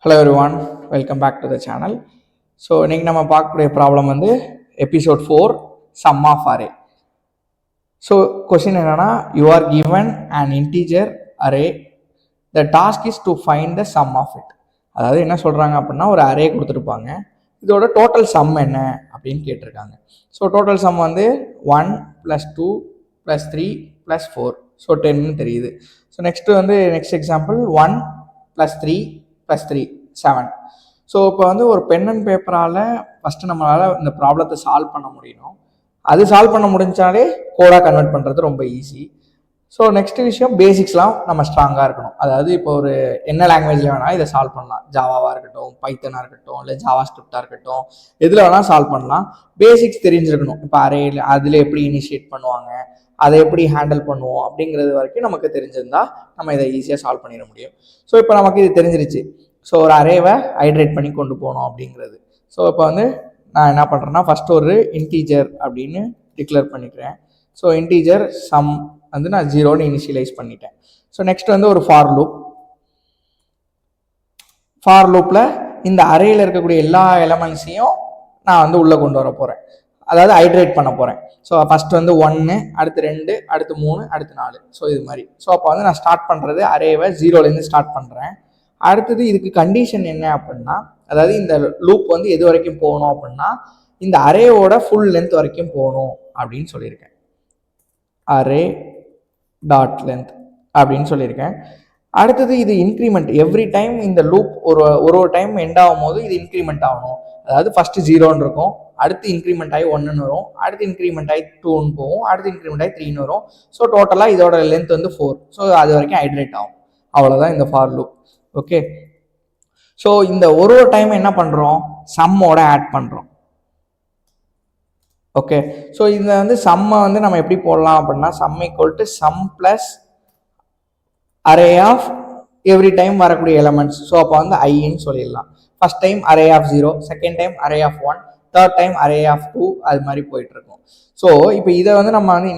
Hello everyone, welcome back to the channel. So இன்றைக்கி நம்ம பார்க்கக்கூடிய ப்ராப்ளம் வந்து episode 4 sum of array. So question என்னென்னா, you are given an integer array, the task is to find the sum of it. அதாவது என்ன சொல்கிறாங்க அப்படின்னா, ஒரு அரே கொடுத்துருப்பாங்க, இதோட டோட்டல் சம் என்ன அப்படின்னு கேட்டிருக்காங்க. ஸோ டோட்டல் சம் வந்து 1 + 2 + 3 + 4, ஸோ 10 தெரியுது. So next example 1 + 3 + 3 7. ஸோ இப்போ வந்து ஒரு பென் அண்ட் பேப்பரால் ஃபஸ்ட்டு நம்மளால் இந்த ப்ராப்ளத்தை சால்வ் பண்ண முடியணும். அது சால்வ் பண்ண முடிஞ்சாலே கோடாக கன்வெர்ட் பண்ணுறது ரொம்ப ஈஸி. ஸோ நெக்ஸ்ட் விஷயம், பேசிக்ஸ்லாம் நம்ம ஸ்ட்ராங்காக இருக்கணும். அதாவது இப்போ ஒரு என்ன லாங்குவேஜில் வேணாலும் இதை சால்வ் பண்ணலாம். ஜாவாவாக இருக்கட்டும், பைத்தனாக இருக்கட்டும், இல்லை ஜாவா ஸ்கிரிப்டாக இருக்கட்டும், எதில் வேணாலும் சால்வ் பண்ணலாம். பேசிக்ஸ் தெரிஞ்சிருக்கணும். இப்போ அரேயில் அதில் எப்படி இனிஷியேட் பண்ணுவாங்க, அதை எப்படி ஹேண்டில் பண்ணுவோம் அப்படிங்கிறது வரைக்கும் நமக்கு தெரிஞ்சிருந்தா நம்ம இதை ஈஸியாக சால்வ் பண்ணிட முடியும். ஸோ இப்போ நமக்கு இது தெரிஞ்சிருச்சு. ஸோ ஒரு அரேவை ஹைட்ரேட் பண்ணி கொண்டு போகணும் அப்படிங்கிறது. ஸோ இப்போ வந்து நான் என்ன பண்ணுறேன்னா, ஃபஸ்ட்டு ஒரு இன்டீஜர் அப்படின்னு டிக்ளேர் பண்ணிக்கிறேன். ஸோ இன்டீஜர் சம் வந்து நான் 0ன்னு இனிஷியலைஸ் பண்ணிட்டேன். ஸோ நெக்ஸ்ட் வந்து ஒரு ஃபார் லூப்பில் இந்த அரேயில் இருக்கக்கூடிய எல்லா எலமெண்ட்ஸையும் நான் வந்து உள்ளே கொண்டு வர போகிறேன். அதாவது ஹைட்ரேட் பண்ண போகிறேன். ஸோ ஃபஸ்ட் வந்து 1, அடுத்து 2, அடுத்து 3, அடுத்து 4. ஸோ இது மாதிரி. ஸோ அப்போ வந்து நான் ஸ்டார்ட் பண்ணுறது அரேவை 0லேருந்து ஸ்டார்ட் பண்ணுறேன். அடுத்தது இதுக்கு கண்டிஷன் என்ன அப்படின்னா, அதாவது இந்த லூப் வந்து எது வரைக்கும் போகணும் அப்படின்னா, இந்த அரேவோட ஃபுல் லென்த் வரைக்கும் போகணும் அப்படின்னு சொல்லியிருக்கேன். அரே டாட் லென்த் அப்படின்னு சொல்லியிருக்கேன். அடுத்தது இது இன்க்ரிமெண்ட். எவ்ரி டைம் இந்த லூப் ஒரு டைம் எண்ட் ஆகும் போது இது இன்க்ரிமெண்ட் ஆகணும். அதாவது ஃபர்ஸ்ட் 0ன்னு இருக்கும், அடுத்து இன்க்ரிமெண்ட் ஆகி 1ன்னு வரும், அடுத்து இன்க்ரிமெண்ட் ஆகி 2ன்னு போகும், அடுத்து இன்க்ரிமெண்ட் ஆகி 3ன்னு வரும். ஸோ டோட்டலாக இதோட லென்த் வந்து 4. ஸோ அது வரைக்கும் ஹைட்ரேட் ஆகும். அவ்வளோதான் இந்த ஃபார் லூப். ஓகே. ஸோ இந்த ஒரு டைம் என்ன பண்ணுறோம், சம்மோட ஆட் பண்ணுறோம். ஓகே. ஸோ இதை வந்து சம்மை வந்து நம்ம எப்படி போடலாம் அப்படின்னா, sum equal to sum plus array of every time வரக்கூடிய எலமெண்ட்ஸ். ஸோ அப்போ வந்து ஐன்னு சொல்லிடலாம். First time array of 0, second time array of 1, third time array of 2, அது மாதிரி போயிட்டு இருக்கும். ஸோ இப்போ இதை வந்து நம்ம வந்து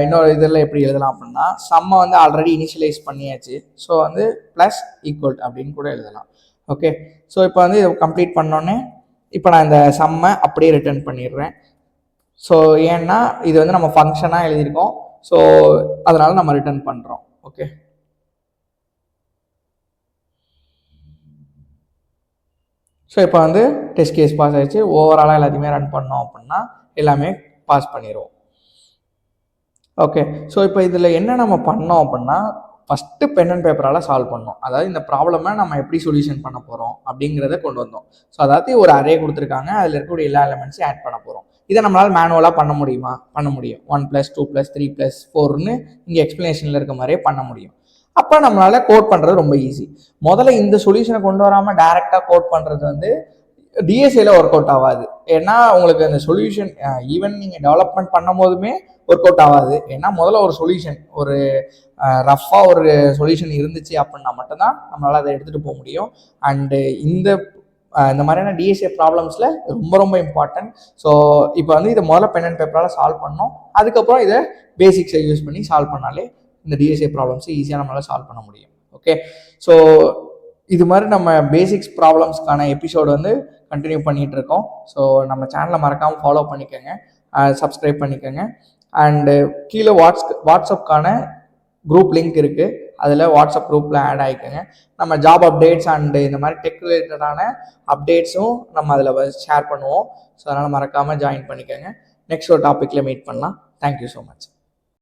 இன்னொரு இதில் எப்படி எழுதலாம் அப்படின்னா, சம்மை வந்து ஆல்ரெடி இனிஷியலைஸ் பண்ணியாச்சு. ஸோ வந்து ப்ளஸ் ஈக்குவல் அப்படின்னு கூட எழுதலாம். ஓகே. ஸோ இப்போ வந்து இதை கம்ப்ளீட் பண்ணோன்னே இப்போ நான் இந்த சம்மை அப்படியே ரிட்டர்ன் பண்ணிடுறேன். ஸோ ஏன்னா இது வந்து நம்ம ஃபங்க்ஷனாக எழுதியிருக்கோம். ஸோ அதனால நம்ம ரிட்டர்ன் பண்ணுறோம். ஓகே. ஸோ இப்போ வந்து டெஸ்ட் கேஸ் பாஸ் ஆயிடுச்சு. ஓவராலாக எல்லாத்தையுமே ரன் பண்ணோம் அப்படின்னா எல்லாமே பாஸ் பண்ணிடுவோம். ஓகே. ஸோ இப்போ இதில் என்ன நம்ம பண்ணோம் அப்படின்னா, ஃபஸ்ட்டு பென் அண்ட் பேப்பரால் சால்வ் பண்ணோம். அதாவது இந்த ப்ராப்ளமை நம்ம எப்படி சொல்யூஷன் பண்ண போகிறோம் அப்படிங்கிறத கொண்டு வந்தோம். ஸோ அதாவது ஒரு அரே கொடுத்துருக்காங்க, அதில் இருக்கக்கூடிய எல்லா எலமெண்ட்ஸையும் ஆட் பண்ண போகிறோம். இதை நம்மளால் மேனுவலாக பண்ண முடியுமா? பண்ண முடியும். 1 + 2 + 3 + 4ன்னு இங்கே எக்ஸ்பிளனேஷனில் இருக்க மாதிரியே பண்ண முடியும். அப்போ நம்மளால கோட் பண்ணுறது ரொம்ப ஈஸி. முதல்ல இந்த சொல்யூஷனை கொண்டு வராமல் டைரெக்டாக கோட் பண்ணுறது வந்து டிஎஸ்ஏல ஒர்க் அவுட் ஆகாது. ஏன்னா உங்களுக்கு அந்த சொல்யூஷன் ஈவன் நீங்கள் டெவலப்மெண்ட் பண்ணும் போதுமே ஒர்க் அவுட் ஆகாது. ஏன்னா முதல்ல ஒரு சொல்யூஷன், ஒரு ரஃப்பாக ஒரு சொல்யூஷன் இருந்துச்சு அப்படின்னா மட்டும்தான் நம்மளால் அதை எடுத்துகிட்டு போக முடியும். அண்டு இந்த மாதிரியான டிஎஸ்ஏ ப்ராப்ளம்ஸில் ரொம்ப ரொம்ப இம்பார்ட்டன்ட். ஸோ இப்போ வந்து இதை முதல்ல பென் அண்ட் பேப்பரால் சால்வ் பண்ணோம். அதுக்கப்புறம் இதை பேசிக்ஸை யூஸ் பண்ணி சால்வ் பண்ணாலே இந்த டிஎஸ்ஏ ப்ராப்ளம்ஸை ஈஸியாக நம்மளால் சால்வ் பண்ண முடியும். ஓகே. ஸோ இது மாதிரி நம்ம பேசிக்ஸ் ப்ராப்ளம்ஸ்க்கான எபிசோடு வந்து கண்டினியூ பண்ணிகிட்டு இருக்கோம். ஸோ நம்ம சேனலை மறக்காமல் ஃபாலோ பண்ணிக்கோங்க, சப்ஸ்கிரைப் பண்ணிக்கோங்க. அண்டு கீழே வாட்ஸ்அப்கான குரூப் லிங்க் இருக்குது, அதில் வாட்ஸ்அப் குரூப்பில் ஆட் ஆகிக்கோங்க. நம்ம ஜாப் அப்டேட்ஸ் அண்டு இந்த மாதிரி டெக் ரிலேட்டடான அப்டேட்ஸும் நம்ம அதில் ஷேர் பண்ணுவோம். ஸோ அதனால் மறக்காமல் ஜாயின் பண்ணிக்கோங்க. நெக்ஸ்ட் ஒரு டாப்பிக்கில் மீட் பண்ணலாம். Thank you so much.